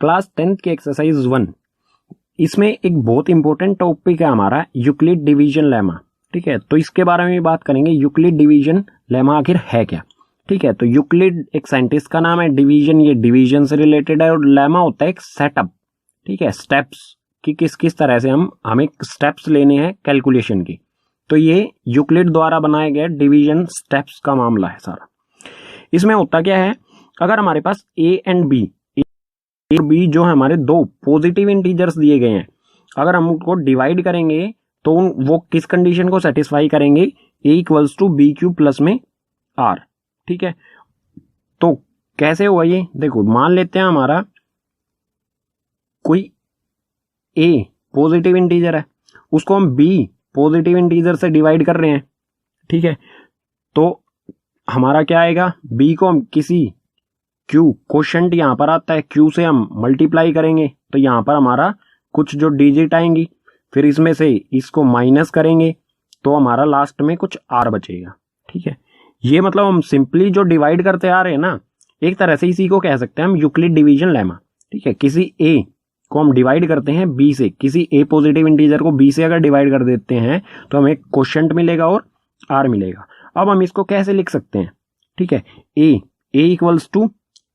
Class 10th की exercise 1, इसमें एक बहुत इंपॉर्टेंट टॉपिक है हमारा यूक्लिड डिवीजन लेमा। ठीक है, तो इसके बारे में बात करेंगे। यूक्लिड डिवीजन लेमा आखिर है क्या? ठीक है, तो यूक्लिड एक साइंटिस्ट का नाम है, डिवीजन ये डिवीजन से रिलेटेड है, और लेमा होता है एक सेटअप। ठीक है, स्टेप्स कि किस किस तरह से हमें स्टेप्स लेने हैं कैलकुलेशन की। तो ये यूक्लिड द्वारा बनाया गया डिवीजन स्टेप्स का मामला है सारा। इसमें होता क्या है, अगर हमारे पास ए एंड बी जो है हमारे दो पॉजिटिव इंटीजर्स दिए गए हैं, अगर हम उनको डिवाइड करेंगे तो वो किस कंडीशन को सेटिस्फाई करेंगे? A equals to b q plus में आर। ठीक है, तो कैसे हुआ ये? देखो, मान लेते हैं हमारा कोई ए पॉजिटिव इंटीजर है, उसको हम बी पॉजिटिव इंटीजर से डिवाइड कर रहे हैं। ठीक है, तो हमारा क्या आएगा? बी को हम किसी क्यू, क्वोशंट यहां पर आता है, क्यू से हम मल्टीप्लाई करेंगे तो यहां पर हमारा कुछ जो डिजिट आएंगी, फिर इसमें से इसको माइनस करेंगे तो हमारा लास्ट में कुछ आर बचेगा। ठीक है, ये मतलब हम सिंपली जो डिवाइड करते आ रहे हैं ना, एक तरह से इसी को कह सकते हैं हम यूक्लिड डिवीजन लेमा। ठीक है, किसी ए को हम डिवाइड करते हैं बी से, किसी ए पॉजिटिव इंटीजर को बी से अगर डिवाइड कर देते हैं तो हमें क्वोशंट मिलेगा और आर मिलेगा। अब हम इसको कैसे लिख सकते हैं? ठीक है, ए इक्वल्स टू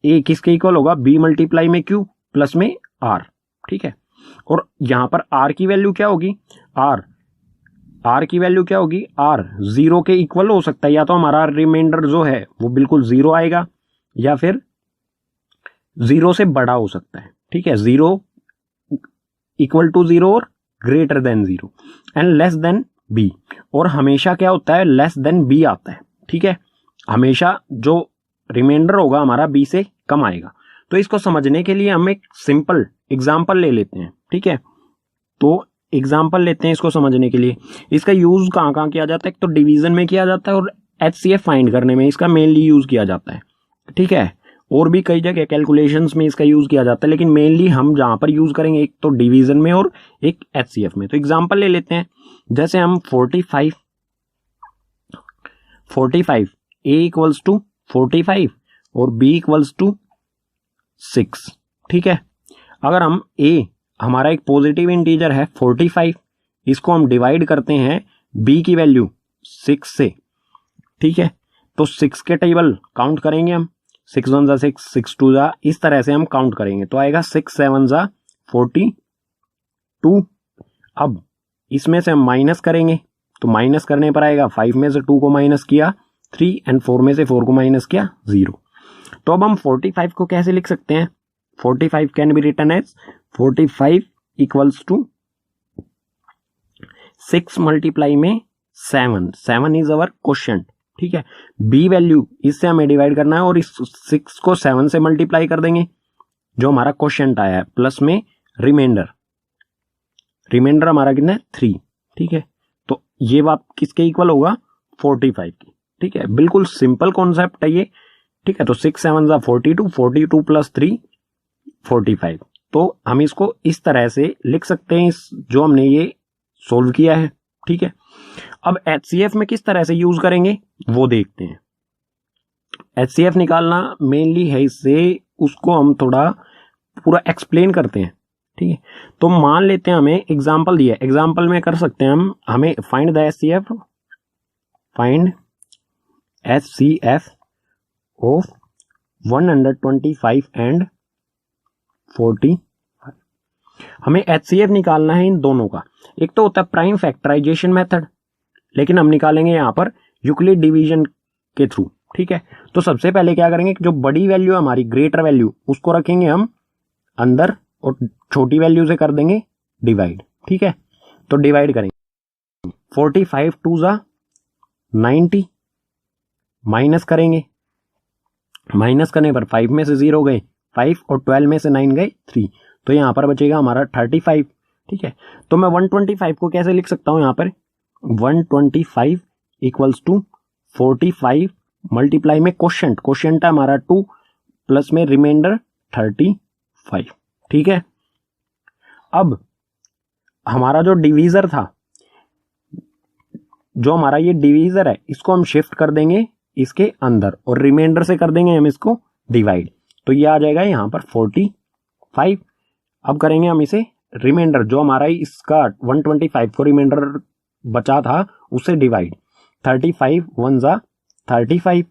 ए किसके इक्वल होगा? बी मल्टीप्लाई में क्यू प्लस में आर। ठीक है, और यहां पर आर की वैल्यू क्या होगी? आर की वैल्यू क्या होगी? आर 0 के इक्वल हो सकता है, या तो हमारा रिमाइंडर जो है वो बिल्कुल 0 आएगा, या फिर 0 से बड़ा हो सकता है। ठीक है, 0 इक्वल टू 0 और greater than 0 and less than B, और हमेशा क्या होता है? लेस देन बी आता है। ठीक है, हमेशा जो रिमाइंडर होगा हमारा बी से कम आएगा। तो इसको समझने के लिए हम एक सिंपल एग्जांपल ले लेते हैं। ठीक है, तो एग्जांपल लेते हैं इसको समझने के लिए। इसका यूज कहाँ कहाँ किया जाता है? एक तो डिवीजन में किया जाता है, और एचसीएफ फाइंड करने में इसका मेनली यूज किया जाता है। ठीक है, और भी कई जगह कैलकुलेशंस में इसका यूज किया जाता है, लेकिन मेनली हम जहां पर यूज करेंगे एक तो डिवीजन में और एक एचसीएफ में। तो एग्जांपल ले लेते हैं, जैसे हम 45 ए इक्वल्स टू 45 और बी इक्वल्स टू 6। ठीक है, अगर हम ए हमारा एक पॉजिटिव इंटीजर है 45, इसको हम डिवाइड करते हैं बी की वैल्यू 6 से। ठीक है, तो 6 के टेबल काउंट करेंगे हम, 6 1 जा 6, 6 2 जा, इस तरह से हम काउंट करेंगे तो आएगा 6 7 जा 42। अब इसमें से हम माइनस करेंगे तो माइनस करने पर आएगा 5 में से 2 को माइनस किया 3 एंड 4 में से 4 को माइनस किया 0। तो अब हम 45 को कैसे लिख सकते हैं? 45 can be written as 45 equals to 6 multiply में 7 इज अवर क्वोशंट। ठीक है, बी वैल्यू इससे हमें डिवाइड करना है और इस 6 को 7 से मल्टीप्लाई कर देंगे जो हमारा क्वोशंट आया है, प्लस में रिमाइंडर हमारा कितना है? 3। ठीक है, तो ये बात किसके इक्वल होगा? 45 की। ठीक है, बिल्कुल सिंपल कॉन्सेप्ट है ये। ठीक है, तो 6 7 जा 42 प्लस 3 45। तो हम इसको इस तरह से लिख सकते हैं, इस जो हमने ये सोल्व किया है। ठीक है, अब एचसीएफ में किस तरह से यूज करेंगे वो देखते हैं। एचसीएफ निकालना मेनली है इससे, उसको हम थोड़ा पूरा एक्सप्लेन करते हैं। ठीक है, तो मान लेते हैं हमें एग्जांपल दिया, एग्जांपल में कर सकते हैं हम, हमें find the HCF, find HCF of 125 and 45। हमें एचसीएफ निकालना है इन दोनों का। एक तो होता है प्राइम फैक्टराइजेशन मेथड, लेकिन हम निकालेंगे यहां पर यूक्लिड डिवीजन के थ्रू। ठीक है, तो सबसे पहले क्या करेंगे, जो बड़ी वैल्यू है हमारी ग्रेटर वैल्यू उसको रखेंगे हम अंदर और छोटी वैल्यू से कर देंगे डिवाइड। ठीक है, तो डिवाइड करेंगे 45 2 जा 90, माइनस करेंगे, माइनस करने पर 5 में से 0 गए 5 और 12 में से 9 गए 3, तो यहां पर बचेगा हमारा 35। ठीक है, तो मैं 125 को कैसे लिख सकता हूं? यहां पर 125 इक्वल्स टू 45 मल्टीप्लाई में क्वोशंट है हमारा 2 प्लस में रिमाइंडर 35। ठीक है, अब हमारा जो डिवीजर था, जो हमारा ये डिवीजर है, इसको हम शिफ्ट कर देंगे इसके अंदर और रिमाइंडर से कर देंगे हम इसको डिवाइड, तो ये आ जाएगा यहां पर 45। 5। अब करेंगे हम इसे रिमाइंडर, जो हमारा इसका 125 को रिमाइंडर बचा था उससे डिवाइड। 35 1 जा 35,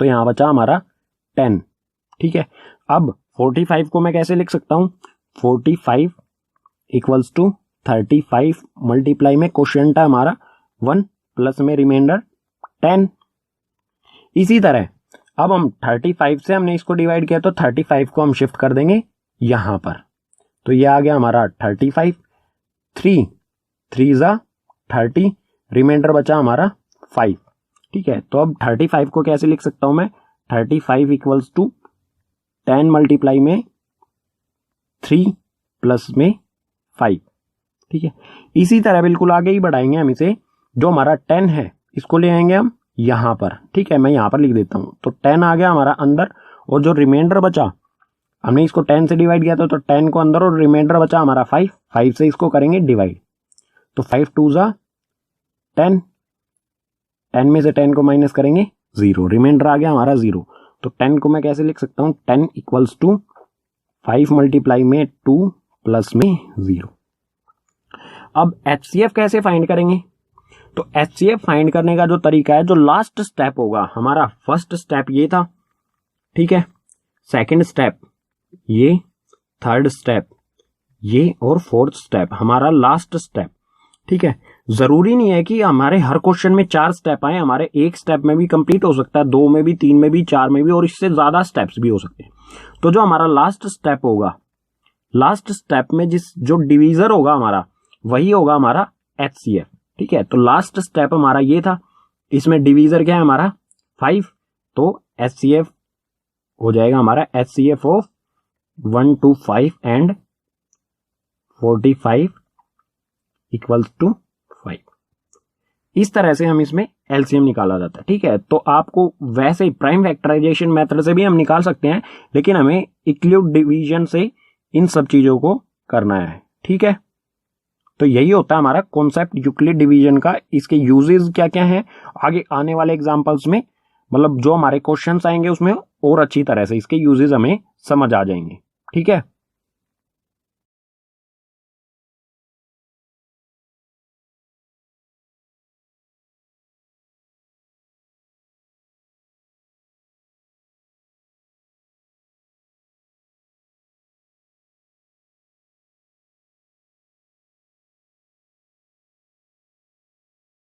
तो यहां बचा हमारा 10। ठीक है, अब 45 को मैं कैसे लिख सकता हूं, 45 इक्वल्स टू 35 मल्टीप्लाई में क्वोशिएंट है हमारा 1 प्लस में रिमाइंडर 10। इसी तरह अब हम 35 से हमने इसको डिवाइड किया तो 35 को हम शिफ्ट कर देंगे यहां पर, तो ये आ गया हमारा 35। 3 जा 30, रिमाइंडर बचा हमारा 5। ठीक है, तो अब 35 को कैसे लिख सकता हूं मैं, 35 इक्वल्स टू 10 मल्टीप्लाई में 3 प्लस में 5। ठीक है, इसी तरह बिल्कुल आगे ही बढ़ाएंगे हम इसे। जो हमारा 10 है इसको ले आएंगे हम यहां पर। ठीक है, मैं यहां पर लिख देता हूं, तो 10 आ गया हमारा अंदर, और जो रिमाइंडर बचा, हमने इसको 10 से डिवाइड किया था तो 10 को अंदर, और रिमाइंडर बचा हमारा 5 से इसको करेंगे डिवाइड, तो 5 2 जा 10, 10 में से 10 को माइनस करेंगे 0, रिमाइंडर आ गया हमारा 0। तो 10 को मैं कैसे लिख सकता हूं, 10 इक्वल्स टू 5 मल्टीप्लाई में 2 प्लस में 0। अब HCF कैसे फाइंड करेंगे, तो HCF फाइंड करने का जो तरीका है, जो लास्ट स्टेप होगा हमारा, फर्स्ट स्टेप ये था, ठीक है, सेकंड स्टेप ये, थर्ड स्टेप ये, और फोर्थ स्टेप हमारा लास्ट स्टेप। ठीक है, जरूरी नहीं है कि हमारे हर क्वेश्चन में 4 स्टेप आए, हमारे एक स्टेप में भी कंप्लीट हो सकता है, 2 में भी, 3 में भी, 4 में भी, और इससे ज्यादा स्टेप्स भी हो सकते हैं। तो जो हमारा लास्ट स्टेप होगा, लास्ट स्टेप में जो डिवीजर होगा हमारा, वही होगा हमारा HCF। ठीक है, तो लास्ट स्टेप हमारा ये था, इसमें डिवीजर क्या है हमारा 5, तो HCF हो जाएगा हमारा HCF of 1 to 5 and 45 equals to 5। इस तरह से हम इसमें LCM निकाला जाता है। ठीक है, तो आपको वैसे ही प्राइम फैक्टराइजेशन मेथड से भी हम निकाल सकते हैं, लेकिन हमें यूक्लिड डिवीजन से इन सब चीजों को करना है। ठीक है, तो यही होता है हमारा कॉन्सेप्ट यूक्लिड डिवीजन का। इसके यूजेस क्या क्या हैं, आगे आने वाले एग्जांपल्स में, मतलब जो हमारे क्वेश्चंस आएंगे उसमें और अच्छी तरह से इसके यूजेस हमें समझ आ जाएंगे। ठीक है।